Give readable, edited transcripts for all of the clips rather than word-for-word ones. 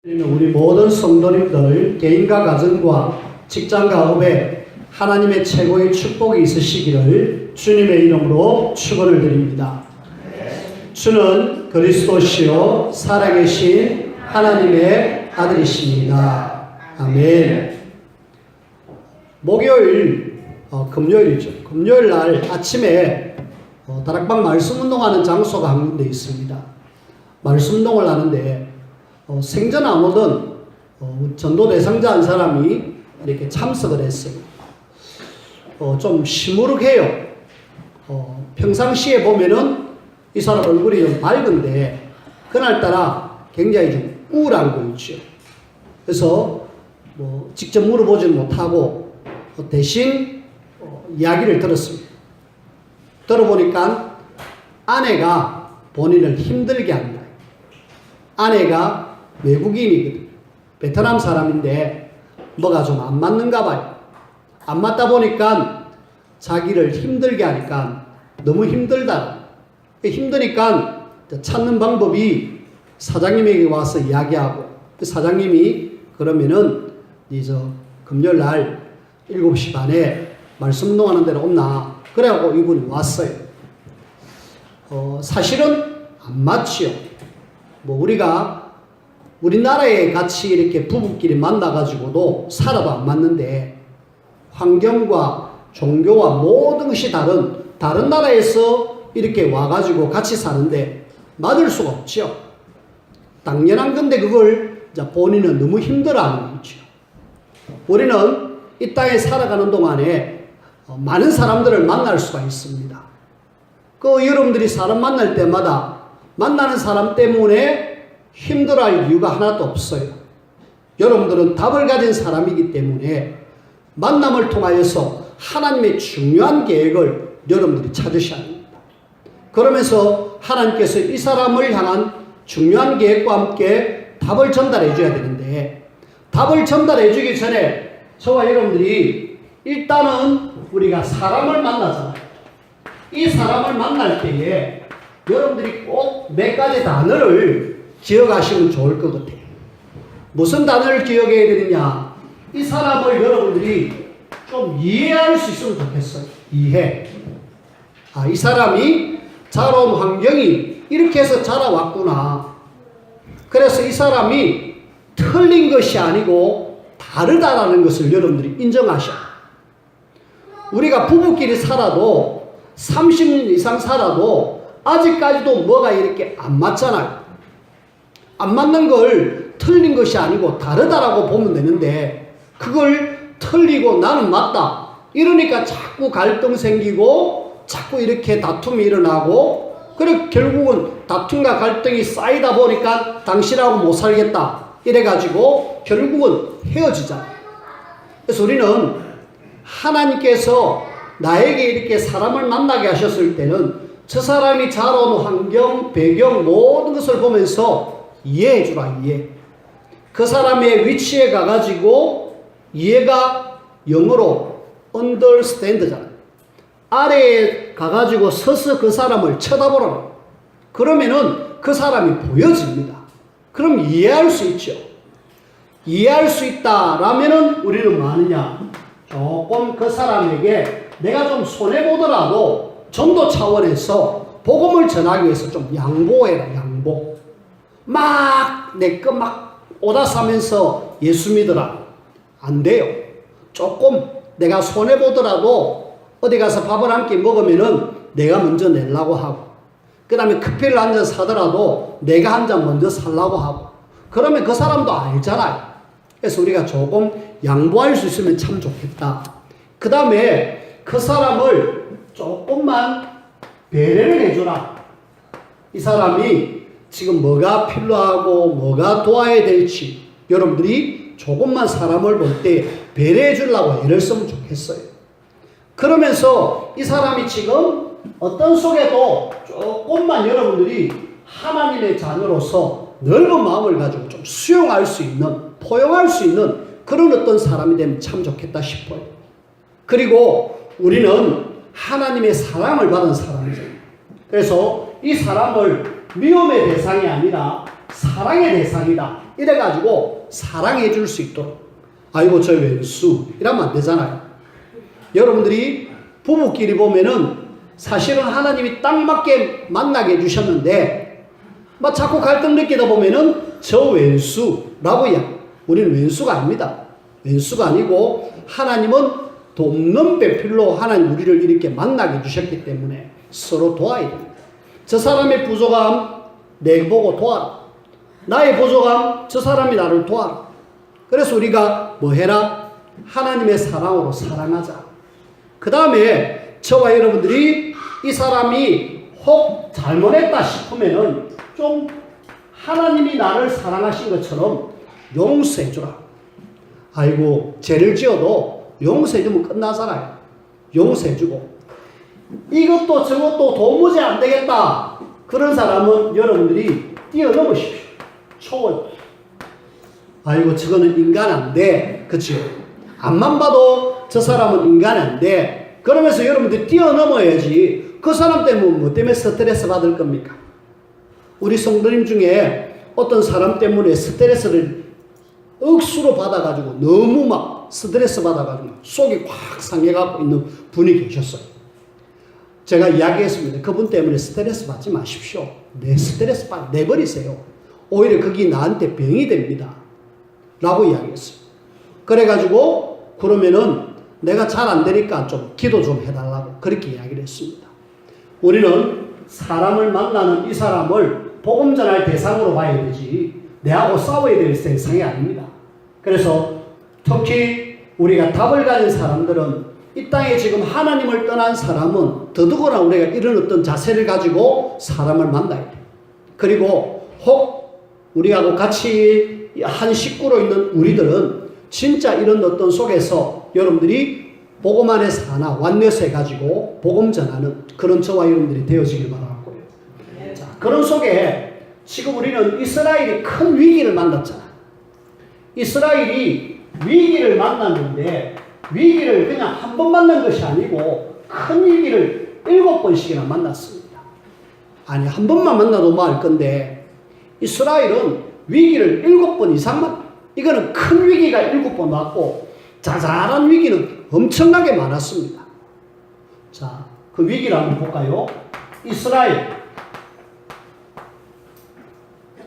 우리 모든 성도님들 개인과 가정과 직장과 업에 하나님의 최고의 축복이 있으시기를 주님의 이름으로 축원을 드립니다. 주는 그리스도시요 살아계신 하나님의 아들이십니다. 아멘. 목요일, 금요일이죠. 금요일 날 아침에 다락방 말씀 운동하는 장소가 한 군데 있습니다. 말씀 운동을 하는데 생전 아무든 전도 대상자 한 사람이 이렇게 참석을 했어요. 좀 시무룩해요. 평상시에 보면은 이 사람 얼굴이 좀 밝은데 그날따라 굉장히 좀 우울한 거 있죠. 그래서 직접 물어보지는 못하고 대신 이야기를 들었습니다. 들어보니까 아내가 본인을 힘들게 한다. 아내가 외국인이거든. 베트남 사람인데 뭐가 좀 안 맞는가 봐요. 안 맞다 보니까 자기를 힘들게 하니까 너무 힘들다. 힘드니까 찾는 방법이 사장님에게 와서 이야기하고 그 사장님이 그러면은 이제 금요일 날 7시 반에 말씀 운동하는 데로 없나. 그래갖고 이분이 왔어요. 사실은 안 맞지요. 우리나라에 같이 이렇게 부부끼리 만나가지고도 살아도 안 맞는데 환경과 종교와 모든 것이 다른 나라에서 이렇게 와가지고 같이 사는데 맞을 수가 없죠. 당연한 건데 그걸 본인은 너무 힘들어하는 거죠. 우리는 이 땅에 살아가는 동안에 많은 사람들을 만날 수가 있습니다. 여러분들이 사람 만날 때마다 만나는 사람 때문에 힘들어할 이유가 하나도 없어요. 여러분들은 답을 가진 사람이기 때문에 만남을 통하여서 하나님의 중요한 계획을 여러분들이 찾으셔야 합니다. 그러면서 하나님께서 이 사람을 향한 중요한 계획과 함께 답을 전달해 줘야 되는데 답을 전달해 주기 전에 저와 여러분들이 일단은 우리가 사람을 만나잖아요. 이 사람을 만날 때에 여러분들이 꼭 몇 가지 단어를 기억하시면 좋을 것 같아요. 무슨 단어를 기억해야 되느냐? 이 사람을 여러분들이 좀 이해할 수 있으면 좋겠어요. 이해. 이 사람이 자라온 환경이 이렇게 해서 자라왔구나. 그래서 이 사람이 틀린 것이 아니고 다르다라는 것을 여러분들이 인정하셔. 우리가 부부끼리 살아도 30년 이상 살아도 아직까지도 뭐가 이렇게 안 맞잖아요. 안 맞는 걸 틀린 것이 아니고 다르다라고 보면 되는데 그걸 틀리고 나는 맞다. 이러니까 자꾸 갈등 생기고 자꾸 이렇게 다툼이 일어나고 그래 결국은 다툼과 갈등이 쌓이다 보니까 당신하고 못 살겠다. 이래가지고 결국은 헤어지잖아요. 그래서 우리는 하나님께서 나에게 이렇게 사람을 만나게 하셨을 때는 저 사람이 자라온 환경, 배경 모든 것을 보면서 이해해 주라. 이해. 그 사람의 위치에 가가지고 이해가 영어로 understand잖아요. 아래에 가가지고 서서 그 사람을 쳐다보라. 그러면은 그 사람이 보여집니다. 그럼 이해할 수 있죠. 이해할 수 있다라면은 우리는 뭐 하느냐? 조금 그 사람에게 내가 좀 손해보더라도 전도 차원에서 복음을 전하기 위해서 좀 양보해라. 양보. 내 거 오다 사면서 예수 믿어라. 안 돼요. 조금 내가 손해보더라도 어디 가서 밥을 한 끼 먹으면은 내가 먼저 내려고 하고 그 다음에 커피를 한 잔 사더라도 내가 한 잔 먼저 살라고 하고 그러면 그 사람도 알잖아요. 그래서 우리가 조금 양보할 수 있으면 참 좋겠다. 그 다음에 그 사람을 조금만 배려를 해줘라. 이 사람이 지금 뭐가 필요하고 뭐가 도와야 될지 여러분들이 조금만 사람을 볼 때 배려해 주려고 애를 쓰면 좋겠어요. 그러면서 이 사람이 지금 어떤 속에도 조금만 여러분들이 하나님의 자녀로서 넓은 마음을 가지고 좀 수용할 수 있는, 포용할 수 있는 그런 어떤 사람이 되면 참 좋겠다 싶어요. 그리고 우리는 하나님의 사랑을 받은 사람이죠. 그래서 이 사람을 미움의 대상이 아니라 사랑의 대상이다. 이래가지고 사랑해 줄 수 있도록. 아이고 저 왼수 이러면 안 되잖아요. 여러분들이 부부끼리 보면은 사실은 하나님이 딱 맞게 만나게 해주셨는데 막 자꾸 갈등 느끼다 보면은 저 왼수라고 우리는 왼수가 아닙니다. 왼수가 아니고 하나님은 돕는 배필로 하나님 우리를 이렇게 만나게 해주셨기 때문에 서로 도와야 됩니다. 저 사람의 부족함 내 보고 도와라. 나의 부족함 저 사람이 나를 도와라. 그래서 우리가 뭐 해라? 하나님의 사랑으로 사랑하자. 그 다음에 저와 여러분들이 이 사람이 혹 잘못했다 싶으면은 좀 하나님이 나를 사랑하신 것처럼 용서해 주라. 아이고 죄를 지어도 용서해 주면 끝나잖아요. 용서해 주고 이것도 저것도 도무지 안 되겠다. 그런 사람은 여러분들이 뛰어넘으십시오. 초월. 아이고 저거는 인간 안 돼. 그치요? 앞만 봐도 저 사람은 인간 안 돼. 그러면서 여러분들이 뛰어넘어야지. 그 사람 때문에 뭐 때문에 스트레스 받을 겁니까? 우리 성도님 중에 어떤 사람 때문에 스트레스를 억수로 받아가지고 너무 막 스트레스 받아가지고 속이 확 상해갖고 있는 분이 계셨어요. 제가 이야기했습니다. 그분 때문에 스트레스 받지 마십시오. 내 스트레스 내버리세요. 오히려 그게 나한테 병이 됩니다. 라고 이야기했어요. 그래가지고 그러면은 내가 잘 안 되니까 좀 기도 좀 해달라고 그렇게 이야기를 했습니다. 우리는 사람을 만나는 이 사람을 복음 전할 대상으로 봐야 되지 내하고 싸워야 될 대상이 아닙니다. 그래서 특히 우리가 답을 가진 사람들은 이 땅에 지금 하나님을 떠난 사람은 더더구나 우리가 이런 어떤 자세를 가지고 사람을 만나야 돼. 그리고 혹 우리하고 같이 한 식구로 있는 우리들은 진짜 이런 어떤 속에서 여러분들이 복음 안에서 하나 완료서 해가지고 복음 전하는 그런 저와 여러분들이 되어지길 바라고요. 자, 그런 속에 지금 우리는 이스라엘이 큰 위기를 만났잖아. 이스라엘이 위기를 만났는데 위기를 그냥 한 번 만난 것이 아니고 큰 위기를 7번씩이나 만났습니다. 아니 한 번만 만나도 뭐 할 건데 이스라엘은 위기를 7번 이상 이거는 큰 위기가 7번 왔고 자잘한 위기는 엄청나게 많았습니다. 자, 그 위기를 한번 볼까요? 이스라엘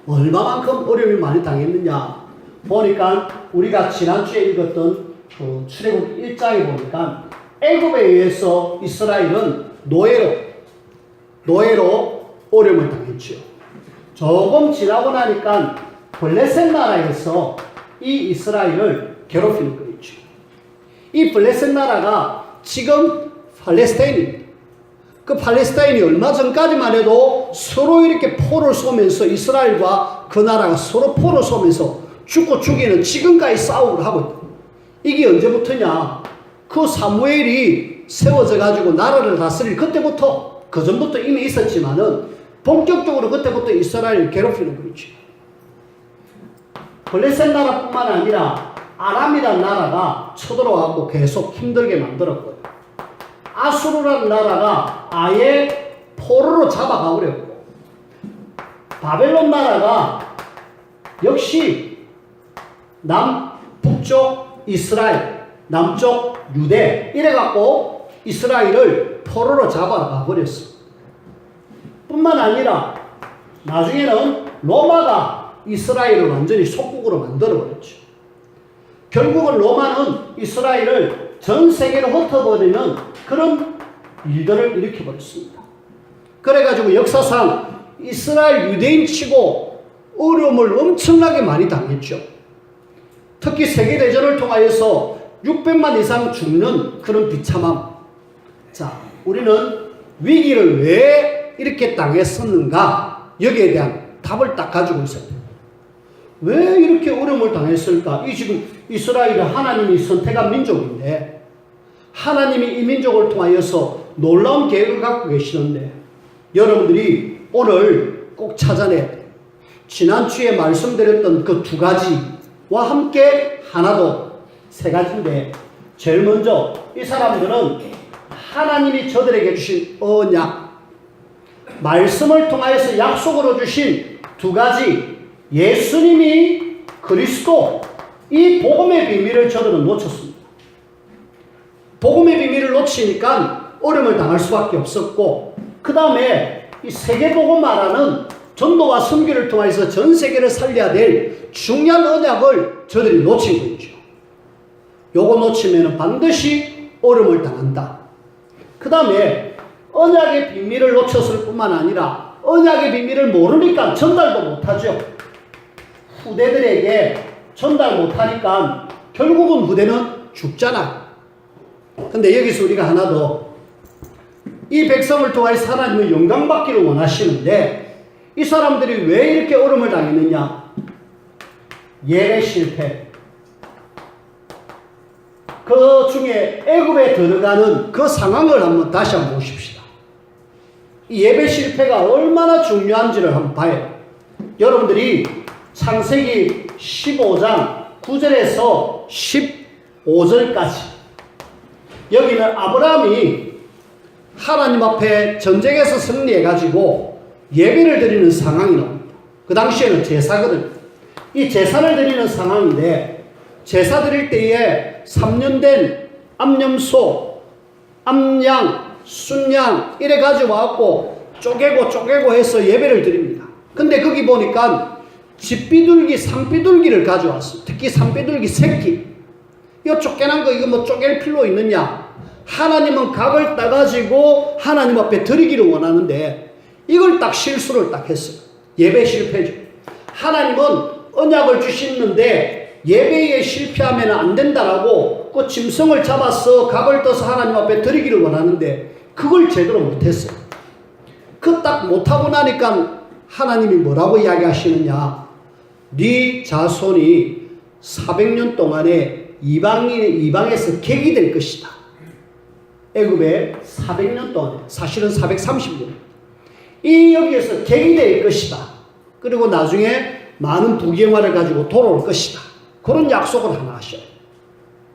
얼마만큼 어려움이 많이 당했느냐 보니까 우리가 지난주에 읽었던 그 출애굽 1장에 보니까 애굽에 의해서 이스라엘은 노예로 어려움을 당했죠. 조금 지나고 나니까 블레셋 나라에서 이 이스라엘을 괴롭히는 거였죠. 이 블레셋 나라가 지금 팔레스타인입니다. 그 팔레스타인이 얼마 전까지만 해도 서로 이렇게 포를 쏘면서 이스라엘과 그 나라가 서로 포를 쏘면서 죽고 죽이는 지금까지 싸움을 하고 있다. 이게 언제부터냐? 그 사무엘이 세워져 가지고 나라를 다스릴 그때부터 그 전부터 이미 있었지만은 본격적으로 그때부터 이스라엘을 괴롭히는 거죠. 블레셋 나라뿐만 아니라 아람이라는 나라가 쳐들어와서 계속 힘들게 만들었고요. 아수르라는 나라가 아예 포로로 잡아가 버렸고 바벨론 나라가 역시 북쪽 이스라엘, 남쪽 유대 이래갖고 이스라엘을 포로로 잡아가 버렸어. 뿐만 아니라 나중에는 로마가 이스라엘을 완전히 속국으로 만들어버렸죠. 결국은 로마는 이스라엘을 전 세계로 흩어버리는 그런 일들을 일으켜버렸습니다. 그래가지고 역사상 이스라엘 유대인 치고 어려움을 엄청나게 많이 당했죠. 특히 세계대전을 통하여서 600만 이상 죽는 그런 비참함. 자, 우리는 위기를 왜 이렇게 당했었는가? 여기에 대한 답을 딱 가지고 있어요. 왜 이렇게 어려움을 당했을까? 이 지금 이스라엘은 하나님이 선택한 민족인데 하나님이 이 민족을 통하여서 놀라운 계획을 갖고 계시는데 여러분들이 오늘 꼭 찾아내야 돼요. 지난주에 말씀드렸던 그 2가지와 함께 하나 더 3가지인데 제일 먼저 이 사람들은 하나님이 저들에게 주신 언약 말씀을 통하여서 약속으로 주신 2가지 예수님이 그리스도, 이 복음의 비밀을 저들은 놓쳤습니다. 복음의 비밀을 놓치니까 어려움을 당할 수밖에 없었고, 그 다음에 이 세계복음화라는 전도와 선교를 통해서 전 세계를 살려야 될 중요한 언약을 저들이 놓친 거죠. 요거 놓치면 반드시 어려움을 당한다. 그 다음에 언약의 비밀을 놓쳤을 뿐만 아니라 언약의 비밀을 모르니까 전달도 못하죠. 후대들에게 전달 못하니까 결국은 후대는 죽잖아. 근데 여기서 우리가 하나 더, 이 백성을 통해서 하나님은 영광받기를 원하시는데 이 사람들이 왜 이렇게 어려움을 당했느냐? 예배 실패. 그 중에 애굽에 들어가는 그 상황을 한번 다시 한번 보십시다. 이 예배 실패가 얼마나 중요한지를 한번 봐요. 여러분들이 창세기 15장 9절에서 15절까지, 여기는 아브라함이 하나님 앞에 전쟁에서 승리해가지고 예배를 드리는 상황이 나옵니다. 그 당시에는 제사거든. 이 제사를 드리는 상황인데, 제사 드릴 때에 3년 된 암염소, 암양, 순양 이래 가져와갖고 쪼개고 해서 예배를 드립니다. 근데 거기 보니까 집비둘기, 산비둘기를 가져왔어. 특히 산비둘기 새끼. 이거 쫓겨난 거, 이거 뭐 쪼갤 필요 있느냐? 하나님은 각을 따가지고 하나님 앞에 드리기를 원하는데 이걸 딱 실수를 딱 했어요. 예배 실패죠. 하나님은 언약을 주시는데 예배에 실패하면 안 된다라고 그 짐승을 잡아서 각을 떠서 하나님 앞에 드리기를 원하는데 그걸 제대로 못했어요. 그 딱 못하고 나니까 하나님이 뭐라고 이야기하시느냐? 네 자손이 400년 동안에 이방에서 객이 될 것이다. 애굽에 400년 동안, 사실은 430년. 이 여기에서 객이 될 것이다. 그리고 나중에 많은 부경화를 가지고 돌아올 것이다. 그런 약속을 하나 하셔요.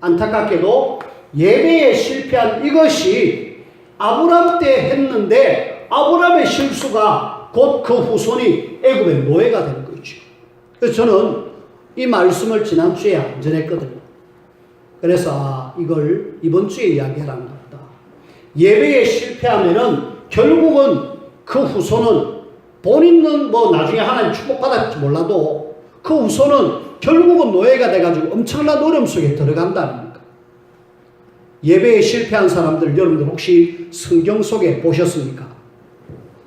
안타깝게도 예배에 실패한 이것이 아브람 때 했는데 아브람의 실수가 곧 그 후손이 애굽의 노예가 되는 거죠. 그래서 저는 이 말씀을 지난주에 안 전했거든요. 그래서 이걸 이번 주에 이야기하라는 겁니다. 예배에 실패하면은 결국은 그 후손은 본인은 뭐 나중에 하나님 축복받았지 몰라도 그 후손은 결국은 노예가 돼가지고 엄청난 어려움 속에 들어간다는 겁니다. 예배에 실패한 사람들 여러분들 혹시 성경 속에 보셨습니까?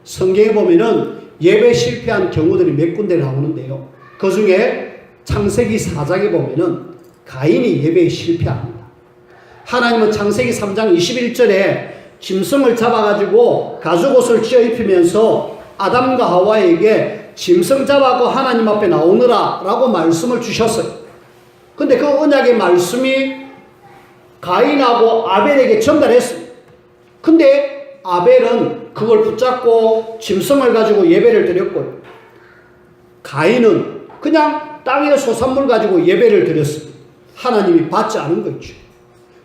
성경에 보면은 예배 실패한 경우들이 몇 군데 나오는데요. 그 중에 창세기 4장에 보면은 가인이 예배에 실패합니다. 하나님은 창세기 3장 21절에 짐승을 잡아가지고 가죽옷을 찢어 입히면서 아담과 하와에게 짐승 잡아고 하나님 앞에 나오느라 라고 말씀을 주셨어요. 근데 그 언약의 말씀이 가인하고 아벨에게 전달했습니다. 근데 아벨은 그걸 붙잡고 짐승을 가지고 예배를 드렸고요. 가인은 그냥 땅의 소산물 가지고 예배를 드렸습니다. 하나님이 받지 않은 거죠.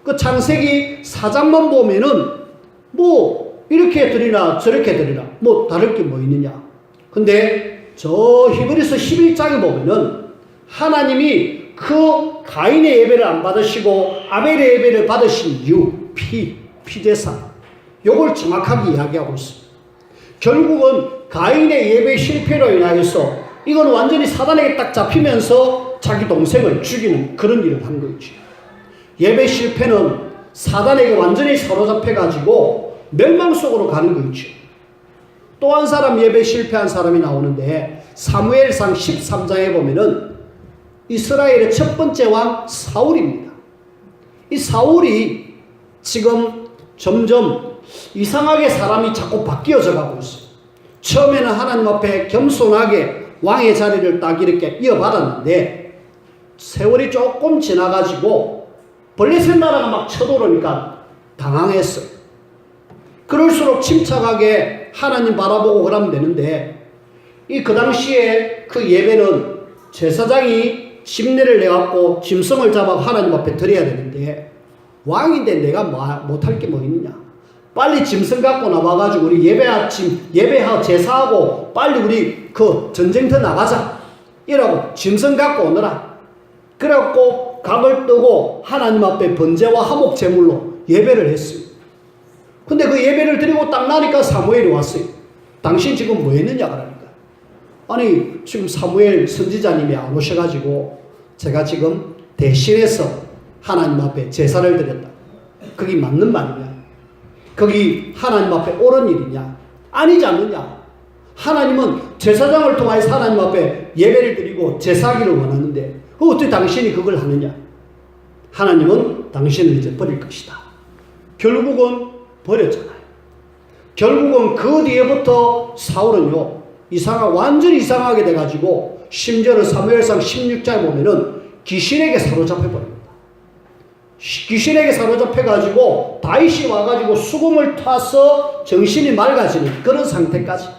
그 창세기 4장만 보면은 뭐 이렇게 드리나 저렇게 드리나 뭐 다를 게 뭐 있느냐. 근데 저 히브리서 11장에 보면은 하나님이 그 가인의 예배를 안 받으시고 아벨의 예배를 받으신 이유, 피제사 요걸 정확하게 이야기하고 있습니다. 결국은 가인의 예배 실패로 인하여서 이건 완전히 사단에게 딱 잡히면서 자기 동생을 죽이는 그런 일을 한 거죠. 예배 실패는 사단에게 완전히 사로잡혀가지고 멸망 속으로 가는 거죠. 또 한 사람 예배 실패한 사람이 나오는데 사무엘상 13장에 보면은 이스라엘의 첫 번째 왕 사울입니다. 이 사울이 지금 점점 이상하게 사람이 자꾸 바뀌어져 가고 있어요. 처음에는 하나님 앞에 겸손하게 왕의 자리를 딱 이렇게 이어받았는데 세월이 조금 지나가지고 블레셋 나라가 막 쳐들어오니까 당황했어요. 그럴수록 침착하게 하나님 바라보고 그러면 되는데 그 당시에 그 예배는 제사장이 심례를 내갖고 짐승을 잡아 하나님 앞에 드려야 되는데 왕인데 내가 못할 게 뭐 있느냐. 빨리 짐승 갖고 나와가지고 우리 예배하고 제사하고 빨리 우리 그 전쟁터 나가자. 이라고 짐승 갖고 오너라. 그래갖고 각을 뜨고 하나님 앞에 번제와 화목 제물로 예배를 했어요. 근데 그 예배를 드리고 딱 나니까 사무엘이 왔어요. 당신 지금 뭐 했느냐 그러니까. 아니 지금 사무엘 선지자님이 안 오셔가지고 제가 지금 대신해서 하나님 앞에 제사를 드렸다. 그게 맞는 말이냐? 그게 하나님 앞에 옳은 일이냐? 아니지 않느냐? 하나님은 제사장을 통하여서 하나님 앞에 예배를 드리고 제사하기를 원하는데 어떻게 당신이 그걸 하느냐? 하나님은 당신을 이제 버릴 것이다. 결국은 버렸잖아요. 결국은 그 뒤에부터 사울은요 완전히 이상하게 돼가지고 심지어는 사무엘상 16장에 보면은 귀신에게 사로잡혀 버립니다. 귀신에게 사로잡혀가지고 다윗이 와가지고 수금을 타서 정신이 맑아지는 그런 상태까지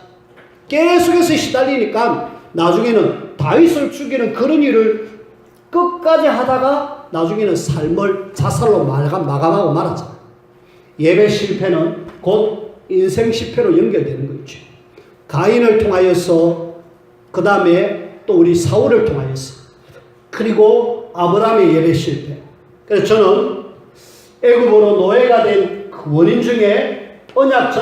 계속해서 시달리니까 나중에는 다윗을 죽이는 그런 일을 끝까지 하다가 나중에는 삶을 자살로 마감하고 말았잖아요. 예배 실패는 곧 인생 실패로 연결되는 거죠. 가인을 통하여서 그 다음에 또 우리 사울을 통하여서 그리고 아브라함의 예배 실패. 그래서 저는 애굽으로 노예가 된 그 원인 중에 언약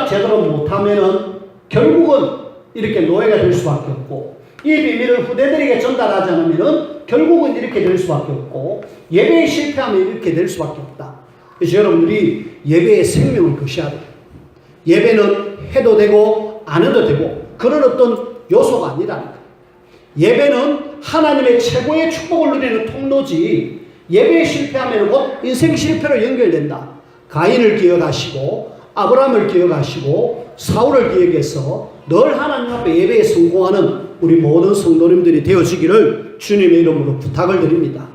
제대로 못하면은 결국은 이렇게 노예가 될 수밖에 없고 이 비밀을 후대들에게 전달하지 않으면은 결국은 이렇게 될 수밖에 없고 예배에 실패하면 이렇게 될 수밖에 없다. 그래서 여러분들이 예배의 생명을 거셔야 돼요. 예배는 해도 되고 안 해도 되고 그런 어떤 요소가 아니라니까. 예배는 하나님의 최고의 축복을 누리는 통로지 예배에 실패하면 곧 인생 실패로 연결된다. 가인을 기억하시고 아브라함을 기억하시고 사울을 기억해서 늘 하나님 앞에 예배에 성공하는 우리 모든 성도님들이 되어지기를 주님의 이름으로 부탁을 드립니다.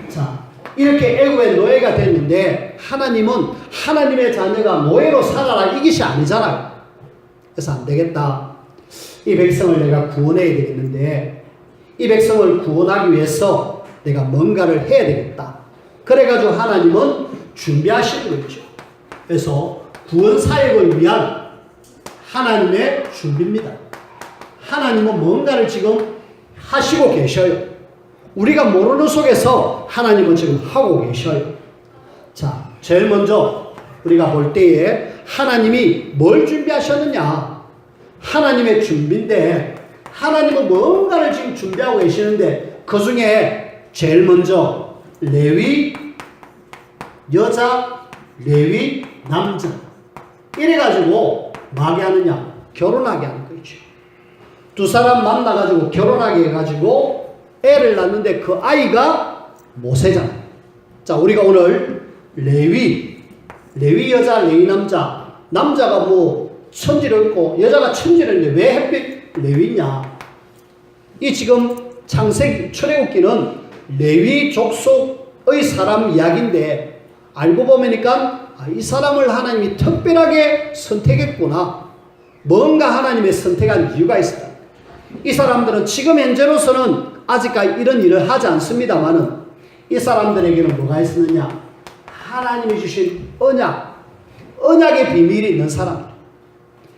자, 이렇게 애굽의 노예가 됐는데 하나님은 하나님의 자녀가 노예로 살아라 이것이 아니잖아요. 그래서 안 되겠다. 이 백성을 내가 구원해야 되겠는데 이 백성을 구원하기 위해서 내가 뭔가를 해야 되겠다. 그래가지고 하나님은 준비하시는 거죠. 그래서 구원 사역을 위한 하나님의 준비입니다. 하나님은 뭔가를 지금 하시고 계셔요. 우리가 모르는 속에서 하나님은 지금 하고 계셔요. 자, 제일 먼저 우리가 볼 때에 하나님이 뭘 준비하셨느냐? 하나님의 준비인데 하나님은 뭔가를 지금 준비하고 계시는데 그 중에 제일 먼저 레위 여자, 레위 남자 이래가지고 뭐하게 하느냐? 결혼하게 하는 거죠. 두 사람 만나가지고 결혼하게 해가지고 애를 낳는데 그 아이가 모세잖아요. 자, 우리가 오늘 레위 여자, 레위 남자, 남자가 뭐 천지를 얻고 여자가 천지를 얻는데 왜 하필 레위냐? 이 지금 창세기 출애굽기는 레위 족속의 사람 이야기인데 알고 보니까 이 사람을 하나님이 특별하게 선택했구나. 뭔가 하나님의 선택한 이유가 있어요. 이 사람들은 지금 현재로서는 아직까지 이런 일을 하지 않습니다만은 이 사람들에게는 뭐가 있었느냐? 하나님이 주신 언약의 비밀이 있는 사람.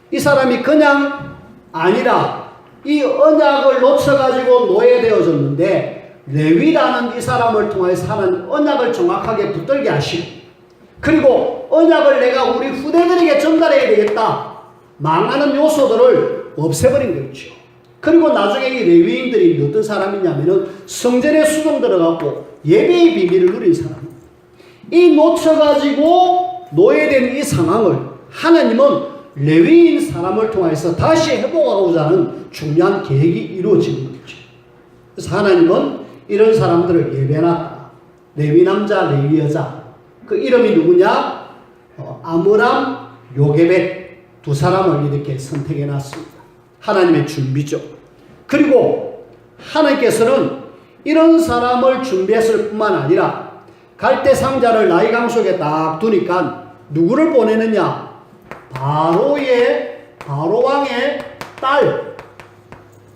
이 사람이 그냥 아니라 이 언약을 놓쳐가지고 노예되어졌는데 레위라는 이 사람을 통해서 하나님 언약을 정확하게 붙들게 하시고 그리고 언약을 내가 우리 후대들에게 전달해야 되겠다. 망하는 요소들을 없애버린 거죠. 그리고 나중에 이 레위인들이 어떤 사람이냐면은 성전에 수종 들어가고 예배의 비밀을 누린 사람. 이 놓쳐가지고 노예된 이 상황을 하나님은 레위인 사람을 통해서 다시 회복하고자 하는 중요한 계획이 이루어지는 거죠. 그래서 하나님은 이런 사람들을 예배해놨다. 레위 남자, 레위 여자. 그 이름이 누구냐? 아므람, 요게벳 두 사람을 이렇게 선택해놨습니다. 하나님의 준비죠. 그리고 하나님께서는 이런 사람을 준비했을 뿐만 아니라 갈대 상자를 나이강 속에 딱 두니까 누구를 보내느냐? 바로 왕의 딸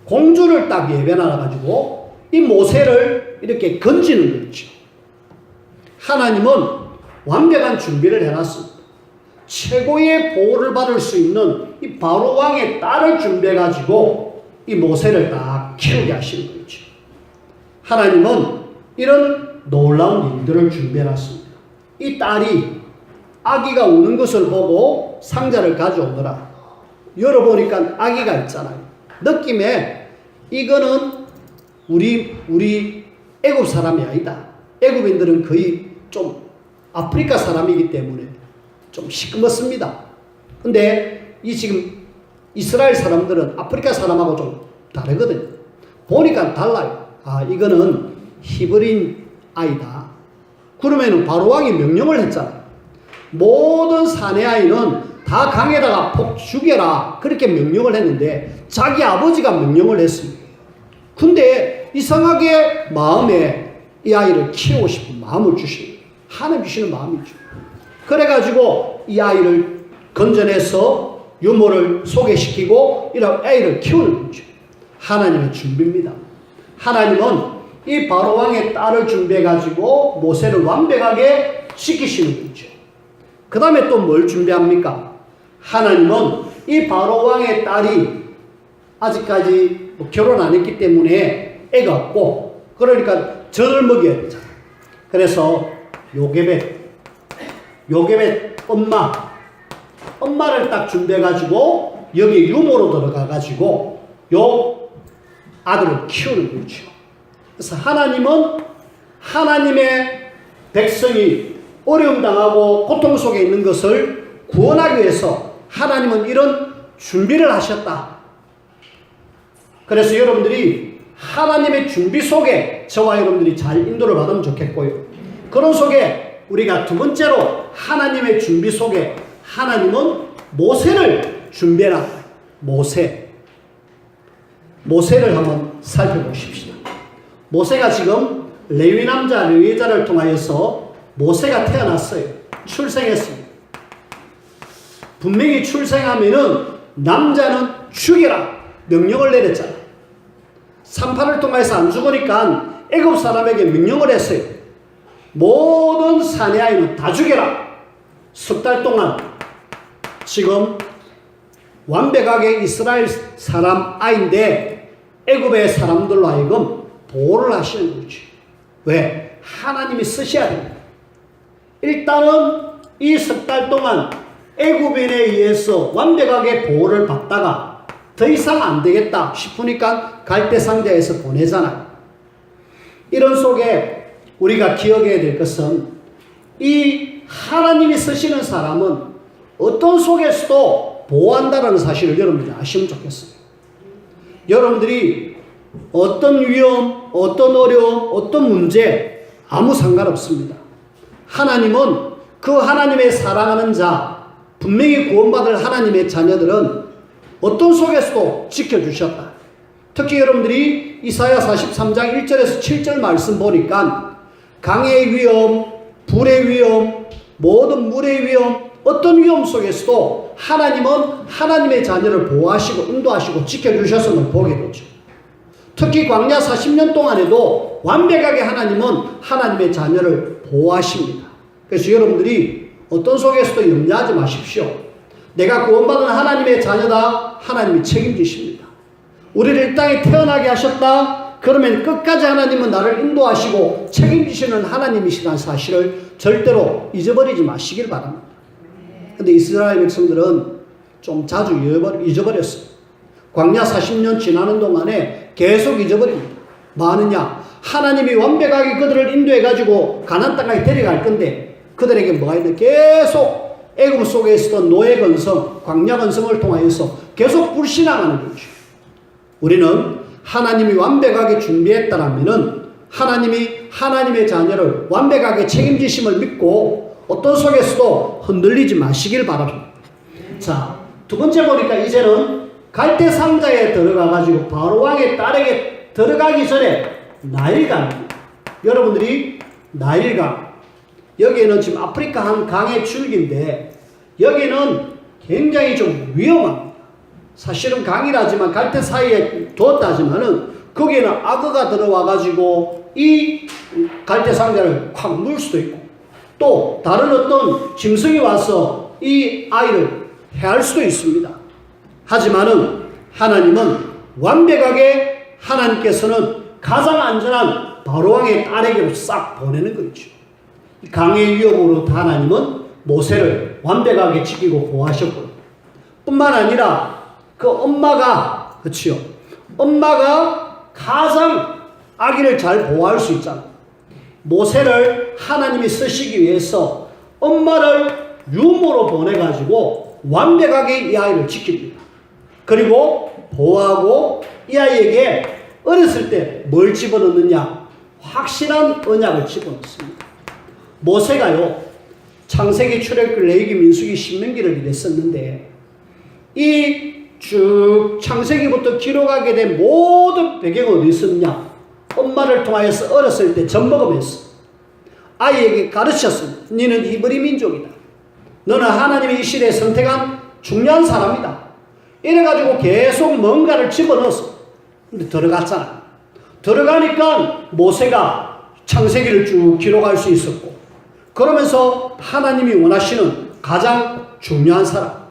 공주를 딱 예배해놔가지고 이 모세를 이렇게 건지는 거죠. 하나님은 완벽한 준비를 해놨습니다. 최고의 보호를 받을 수 있는 이 바로 왕의 딸을 준비해가지고 이 모세를 딱 키우게 하시는 거죠. 하나님은 이런 놀라운 일들을 준비해놨습니다. 이 딸이 아기가 우는 것을 보고 상자를 가져오더라. 열어보니까 아기가 있잖아요. 느낌에 이거는 우리 애굽 사람이 아니다. 애굽인들은 거의 좀 아프리카 사람이기 때문에 좀 시끄럽습니다. 근데 이 지금 이스라엘 사람들은 아프리카 사람하고 좀 다르거든요. 보니까 달라요. 아, 이거는 히브리인 아이다. 그러면은 바로 왕이 명령을 했잖아요. 모든 사내 아이는 다 강에다가 폭 죽여라. 그렇게 명령을 했는데 자기 아버지가 명령을 했습니다. 근데 이상하게 마음에 이 아이를 키우고 싶은 마음을 주시는 거예요. 하나님 주시는 마음이죠. 그래가지고 이 아이를 건져내서 유모를 소개시키고 이런 아이를 키우는 거죠. 하나님의 준비입니다. 하나님은 이 바로왕의 딸을 준비해가지고 모세를 완벽하게 지키시는 거죠. 그 다음에 또 뭘 준비합니까? 하나님은 이 바로왕의 딸이 아직까지 결혼 안 했기 때문에 애가 없고, 그러니까 젖을 먹여야 되잖아요. 그래서 요게벳 엄마를 딱 준비해가지고 여기 유모로 들어가가지고 요 아들을 키우는 거죠. 그래서 하나님은 하나님의 백성이 어려움 당하고 고통 속에 있는 것을 구원하기 위해서 하나님은 이런 준비를 하셨다. 그래서 여러분들이 하나님의 준비 속에 저와 여러분들이 잘 인도를 받으면 좋겠고요. 그런 속에 우리가 두 번째로 하나님의 준비 속에 하나님은 모세를 준비해놨다. 모세를 한번 살펴보십시다. 모세가 지금 레위 남자, 레위 여자를 통하여서 모세가 태어났어요. 출생했습니다. 분명히 출생하면은 남자는 죽여라 명령을 내렸잖아요. 산파를 통해서 안 죽으니까 애굽 사람에게 명령을 했어요. 모든 사내 아이는 다 죽여라. 석 달 동안 지금 완벽하게 이스라엘 사람 아이인데 애굽의 사람들로 하여금 보호를 하시는 거죠. 왜? 하나님이 쓰셔야 됩니다. 일단은 이 석 달 동안 애굽인에 의해서 완벽하게 보호를 받다가 더 이상 안 되겠다 싶으니까 갈대상자에서 보내잖아요. 이런 속에 우리가 기억해야 될 것은 이 하나님이 쓰시는 사람은 어떤 속에서도 보호한다는 사실을 여러분들이 아시면 좋겠어요. 여러분들이 어떤 위험, 어떤 어려움, 어떤 문제 아무 상관없습니다. 하나님은 그 하나님의 사랑하는 자, 분명히 구원받을 하나님의 자녀들은 어떤 속에서도 지켜주셨다. 특히 여러분들이 이사야 43장 1절에서 7절 말씀 보니까 강의 위험, 불의 위험, 모든 물의 위험, 어떤 위험 속에서도 하나님은 하나님의 자녀를 보호하시고 인도하시고 지켜주셨음을 보게 되죠. 특히 광야 40년 동안에도 완벽하게 하나님은 하나님의 자녀를 보호하십니다. 그래서 여러분들이 어떤 속에서도 염려하지 마십시오. 내가 구원받은 하나님의 자녀다. 하나님이 책임지십니다. 우리를 이 땅에 태어나게 하셨다. 그러면 끝까지 하나님은 나를 인도하시고 책임지시는 하나님이시라는 사실을 절대로 잊어버리지 마시길 바랍니다. 근데 이스라엘 백성들은 좀 자주 잊어버렸어요. 광야 40년 지나는 동안에 계속 잊어버립니다. 뭐하느냐? 하나님이 완벽하게 그들을 인도해가지고 가나안 땅까지 데려갈 건데 그들에게 뭐가 있냐? 계속 애굽 속에 있었던 노예 건성, 광야 건성을 통하여서 계속 불신앙하는 거죠. 우리는 하나님이 완벽하게 준비했다라면은 하나님이 하나님의 자녀를 완벽하게 책임지심을 믿고 어떤 속에서도 흔들리지 마시길 바랍니다. 자, 두 번째 보니까 이제는 갈대 상자에 들어가가지고 바로왕의 딸에게 들어가기 전에 나일강, 여러분들이 나일강, 여기에는 지금 아프리카 한 강의 줄기인데 여기는 굉장히 좀 위험합니다. 사실은 강이라지만 갈대 사이에 두었다지만은 거기에는 악어가 들어와가지고 이 갈대 상자를 확 물 수도 있고 또 다른 어떤 짐승이 와서 이 아이를 해할 수도 있습니다. 하지만은 하나님은 완벽하게 하나님께서는 가장 안전한 바로왕의 딸에게로 싹 보내는 거죠. 강의 위협으로 하나님은 모세를 완벽하게 지키고 보호하셨고, 뿐만 아니라 그 엄마가, 그렇죠, 엄마가 가장 아기를 잘 보호할 수 있잖아요. 모세를 하나님이 쓰시기 위해서 엄마를 유모로 보내가지고 완벽하게 이 아이를 지킵니다. 그리고 보호하고 이 아이에게 어렸을 때 뭘 집어넣느냐? 확실한 언약을 집어넣습니다. 모세가요, 창세기, 출애굽기, 레위기, 민수기, 신명기를 이랬었는데, 이 쭉 창세기부터 기록하게 된 모든 배경은 어디 있었냐? 엄마를 통하여서 어렸을 때 젖먹으면서 아이에게 가르쳤습니다. 너는 히브리 민족이다. 너는 하나님이 이 시대에 선택한 중요한 사람이다. 이래가지고 계속 뭔가를 집어넣었어. 근데 들어갔잖아. 들어가니까 모세가 창세기를 쭉 기록할 수 있었고, 그러면서 하나님이 원하시는 가장 중요한 사람.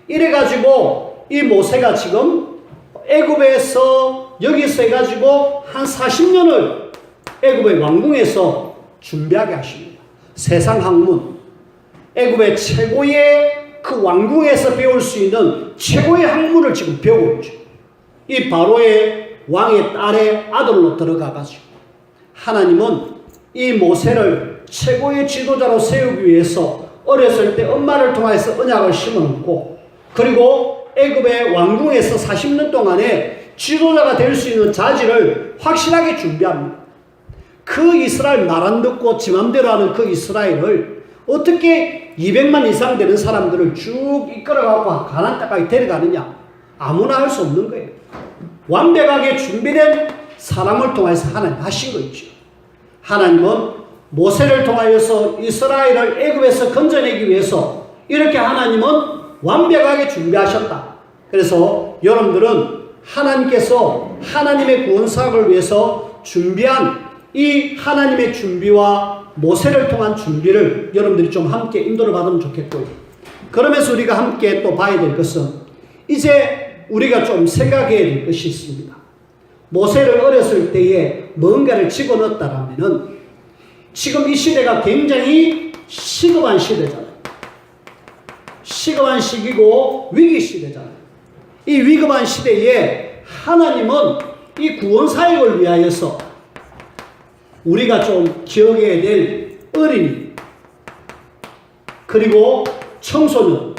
이래가지고 이 모세가 지금 애굽에서 여기서 해가지고 한 40년을 애굽의 왕궁에서 준비하게 하십니다. 세상 학문, 애굽의 최고의 그 왕궁에서 배울 수 있는 최고의 학문을 지금 배우고 있죠. 이 바로의 왕의 딸의 아들로 들어가가지고 하나님은 이 모세를 최고의 지도자로 세우기 위해서 어렸을 때 엄마를 통해서 언약을 심어놓고, 그리고 애굽의 왕궁에서 40년 동안에 지도자가 될 수 있는 자질을 확실하게 준비합니다. 그 이스라엘 말 안 듣고 지 맘대로 하는 그 이스라엘을 어떻게 200만 이상 되는 사람들을 쭉 이끌어가고 가나안 땅까지 데려가느냐? 아무나 할 수 없는 거예요. 완벽하게 준비된 사람을 통해서 하나님 하신 거 있죠. 하나님은 모세를 통하여서 이스라엘을 애굽에서 건져내기 위해서 이렇게 하나님은 완벽하게 준비하셨다. 그래서 여러분들은 하나님께서 하나님의 구원사역을 위해서 준비한 이 하나님의 준비와 모세를 통한 준비를 여러분들이 좀 함께 인도를 받으면 좋겠고요. 그러면서 우리가 함께 또 봐야 될 것은, 이제 우리가 좀 생각해야 될 것이 있습니다. 모세를 어렸을 때에 뭔가를 집어넣었다라면은 지금 이 시대가 굉장히 시급한 시대잖아요. 시급한 시기고 위기 시대잖아요. 이 위급한 시대에 하나님은 이 구원 사역을 위하여서 우리가 좀 기억해야 될 어린이, 그리고 청소년,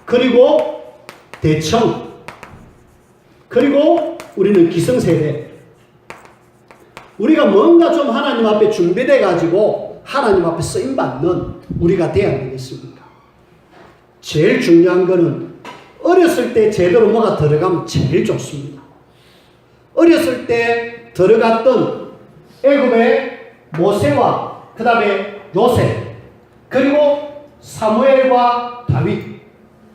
그리고 대청, 그리고 우리는 기성세대, 우리가 뭔가 좀 하나님 앞에 준비돼 가지고 하나님 앞에 쓰임받는 우리가 돼야 되겠습니까? 제일 중요한 거는 어렸을 때 제대로 뭐가 들어가면 제일 좋습니다. 어렸을 때 들어갔던 애굽의 모세와 그 다음에 요셉, 그리고 사무엘과 다윗,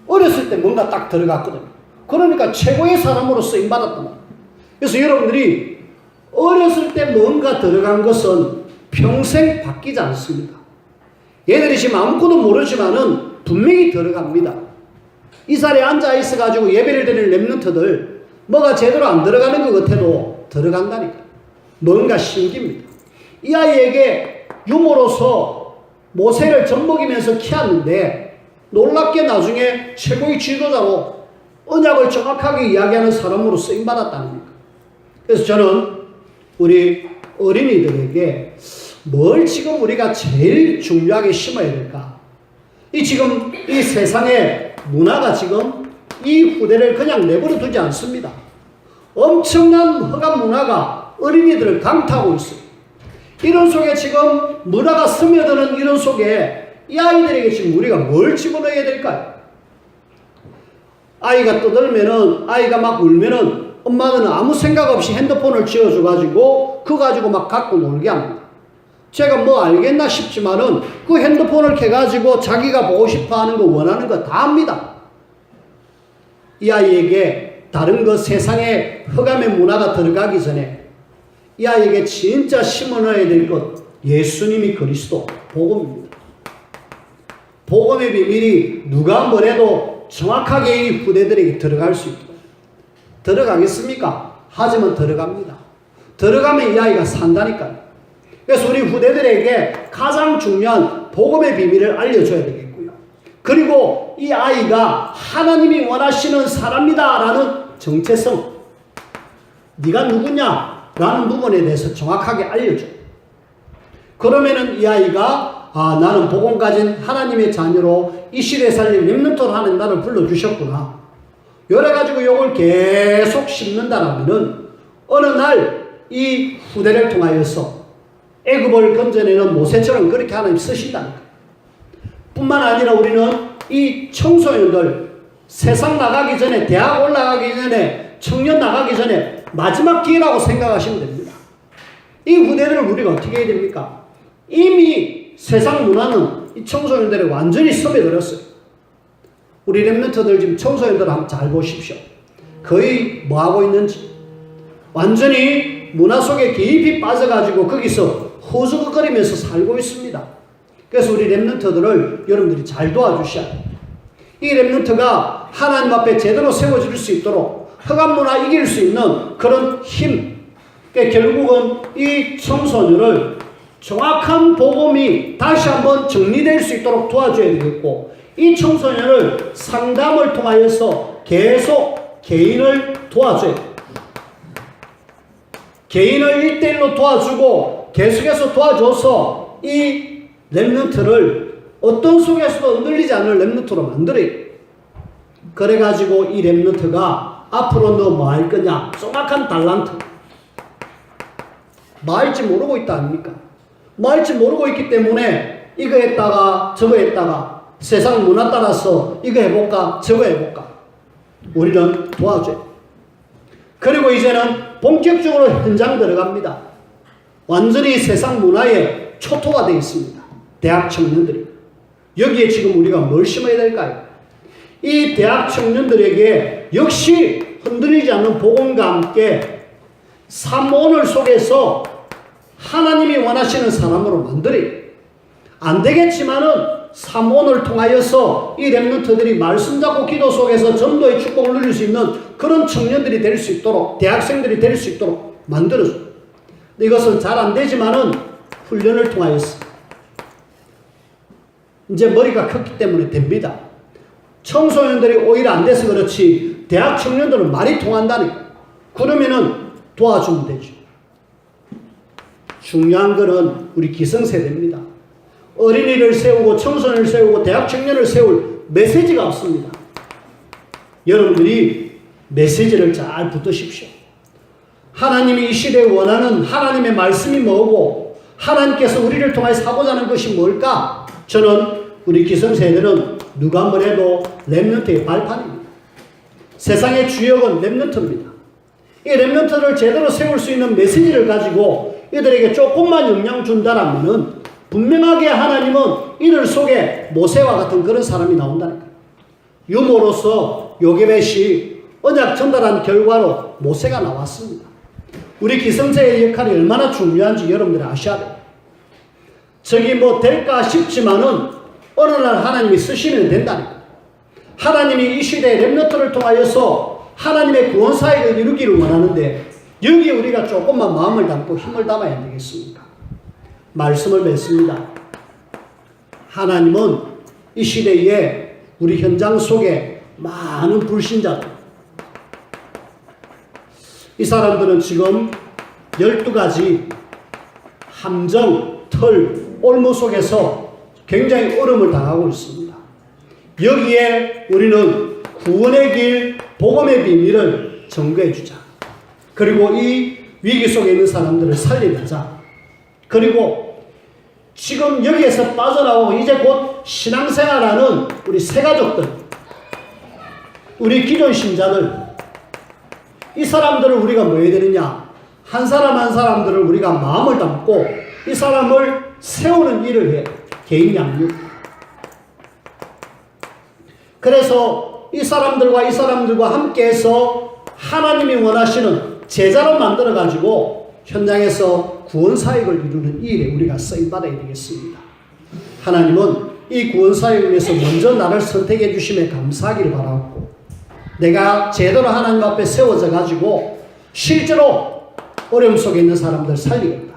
어렸을 때 뭔가 딱 들어갔거든요. 그러니까 최고의 사람으로 쓰임받았단 말이에요. 그래서 여러분들이 어렸을 때 뭔가 들어간 것은 평생 바뀌지 않습니다. 얘들이 지금 아무것도 모르지만은 분명히 들어갑니다. 이 자리에 앉아 있어가지고 예배를 드리는 랩런트들 뭐가 제대로 안 들어가는 것 같아도 들어간다니까. 뭔가 신기입니다. 이 아이에게 유모로서 모세를 젖먹이면서 키웠는데 놀랍게 나중에 최고의 지도자로 언약을 정확하게 이야기하는 사람으로 쓰임받았다는 겁니다. 그래서 저는 우리 어린이들에게 뭘 지금 우리가 제일 중요하게 심어야 될까? 지금 이 세상의 문화가 지금 이 후대를 그냥 내버려 두지 않습니다. 엄청난 흑암 문화가 어린이들을 강타하고 있어요. 이런 속에 지금 문화가 스며드는 이런 속에 이 아이들에게 지금 우리가 뭘 집어넣어야 될까요? 아이가 떠들면은, 아이가 막 울면은 엄마는 아무 생각 없이 핸드폰을 쥐어줘가지고 그거 가지고 막 갖고 놀게 합니다. 제가 뭐 알겠나 싶지만은 그 핸드폰을 켜가지고 자기가 보고 싶어 하는 거, 원하는 거 다 합니다. 이 아이에게 다른 것, 세상의 흑암의 문화가 들어가기 전에 이 아이에게 진짜 심어넣어야 될 것, 예수님이 그리스도, 복음입니다. 복음의 비밀이 누가 뭐래도 정확하게 이 후대들에게 들어갈 수 있도록 들어가겠습니까? 하지만 들어갑니다. 들어가면 이 아이가 산다니까요. 그래서 우리 후대들에게 가장 중요한 복음의 비밀을 알려줘야 되겠고요. 그리고 이 아이가 하나님이 원하시는 사람이다 라는 정체성, 네가 누구냐 라는 부분에 대해서 정확하게 알려줘요. 그러면은 이 아이가 나는 복음 가진 하나님의 자녀로 이 시대에 살린 렘넌트로 하는 나를 불러주셨구나. 이래가지고 이걸 계속 심는다라면은 어느 날 이 후대를 통하여서 애굽을 건져내는 모세처럼 그렇게 하나님 쓰신다니까. 뿐만 아니라 우리는 이 청소년들 세상 나가기 전에, 대학 올라가기 전에, 청년 나가기 전에 마지막 기회라고 생각하시면 됩니다. 이 후대를 우리가 어떻게 해야 됩니까? 이미 세상 문화는 이 청소년들에 완전히 섭외들었어요. 우리 렘넌트들 지금 청소년들 한번 잘 보십시오. 거의 뭐 하고 있는지 완전히 문화 속에 깊이 빠져가지고 거기서 허수거거리면서 살고 있습니다. 그래서 우리 렘넌트들을 여러분들이 잘 도와주셔야 돼요. 이 렘넌트가 하나님 앞에 제대로 세워질 수 있도록 흑암 문화 이길 수 있는 그런 힘. 그러니까 결국은 이 청소년을 정확한 복음이 다시 한번 정리될 수 있도록 도와줘야 되겠고, 이 청소년을 상담을 통하여서 계속 개인을 도와줘야 돼요. 개인을 1대1로 도와주고 계속해서 도와줘서 이 렘넌트를 어떤 속에서도 흔들리지 않을 렘넌트로 만들어요. 그래가지고 이 렘넌트가 앞으로 너 뭐 할 거냐? 정확한 달란트. 뭐 할지 모르고 있다 아닙니까? 뭐 할지 모르고 있기 때문에 이거 했다가 저거 했다가 세상 문화 따라서 이거 해볼까 저거 해볼까. 우리는 도와줘요. 그리고 이제는 본격적으로 현장 들어갑니다. 완전히 세상 문화에 초토화 되어 있습니다. 대학 청년들이. 여기에 지금 우리가 뭘 심어야 될까요? 이 대학 청년들에게 역시 흔들리지 않는 복음과 함께 삶오늘 속에서 하나님이 원하시는 사람으로 만들어요. 안 되겠지만은 삶오늘 통하여서 이 렘넌트들이 말씀 잡고 기도 속에서 전도의 축복을 누릴 수 있는 그런 청년들이 될 수 있도록, 대학생들이 될 수 있도록 만들어줘요. 이것은 잘 안 되지만은 훈련을 통하여서 이제 머리가 컸기 때문에 됩니다. 청소년들이 오히려 안 돼서 그렇지 대학 청년들은 말이 통한다니까. 그러면은 도와주면 되죠. 중요한 거는 우리 기성세대입니다. 어린이를 세우고 청소년을 세우고 대학 청년을 세울 메시지가 없습니다. 여러분들이 메시지를 잘 붙드십시오. 하나님이 이 시대에 원하는 하나님의 말씀이 뭐고 하나님께서 우리를 통해서 하고자 하는 것이 뭘까? 저는 우리 기성세대는 누가 뭐래도 렘넌트의 발판입니다. 세상의 주역은 렘넌트입니다. 이 렘넌트를 제대로 세울 수 있는 메시지를 가지고 이들에게 조금만 영향 준다라면은 분명하게 하나님은 이들 속에 모세와 같은 그런 사람이 나온다니까요. 유모로서 요게벳이 언약 전달한 결과로 모세가 나왔습니다. 우리 기성세의 역할이 얼마나 중요한지 여러분들이 아셔야 돼요. 저기 뭐 될까 싶지만은 어느 날 하나님이 쓰시면 된다니까요. 하나님이 이 시대의 렘넌트를 통하여서 하나님의 구원 사역을 이루기를 원하는데 여기에 우리가 조금만 마음을 담고 힘을 담아야 되겠습니까? 말씀을 맺습니다. 하나님은 이 시대에 우리 현장 속에 많은 불신자들, 이 사람들은 지금 12가지 함정, 털, 올무 속에서 굉장히 어려움을 당하고 있습니다. 여기에 우리는 구원의 길, 복음의 비밀을 전거해 주자. 그리고 이 위기 속에 있는 사람들을 살려내자. 그리고 지금 여기에서 빠져나오고 이제 곧 신앙생활하는 우리 새가족들, 우리 기존 신자들, 이 사람들을 우리가 뭐 해야 되느냐? 한 사람 한 사람들을 우리가 마음을 담고 이 사람을 세우는 일을 해. 개인 양육. 그래서 이 사람들과 함께해서 하나님이 원하시는 제자로 만들어가지고 현장에서 구원 사역을 이루는 이 일에 우리가 쓰임받아야 되겠습니다. 하나님은 이 구원 사역을 위해서 먼저 나를 선택해 주심에 감사하기를 바라고 내가 제대로 하나님 앞에 세워져 가지고 실제로 어려움 속에 있는 사람들 살리겠다.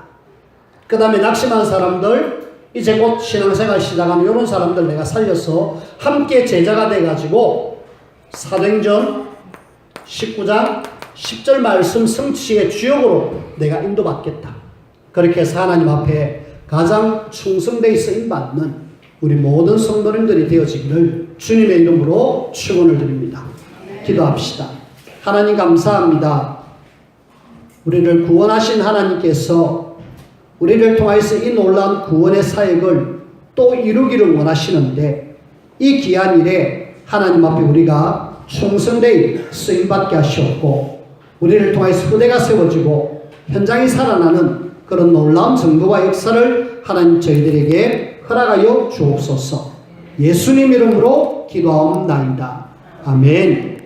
그 다음에 낙심한 사람들, 이제 곧 신앙생활 시작하는 이런 사람들 내가 살려서 함께 제자가 돼가지고 사도행전 19장 10절 말씀 성취의 주역으로 내가 인도받겠다. 그렇게 해서 하나님 앞에 가장 충성되어 쓰임받는 우리 모든 성도님들이 되어지기를 주님의 이름으로 축원을 드립니다. 기도합시다. 하나님 감사합니다. 우리를 구원하신 하나님께서 우리를 통해서 이 놀라운 구원의 사역을 또 이루기를 원하시는데 이 귀한 일에 하나님 앞에 우리가 충성되이 쓰임받게 하시옵고 우리를 통해서 후대가 세워지고 현장이 살아나는 그런 놀라운 정도와 역사를 하나님 저희들에게 허락하여 주옵소서. 예수님 이름으로 기도하옵나이다. 아멘.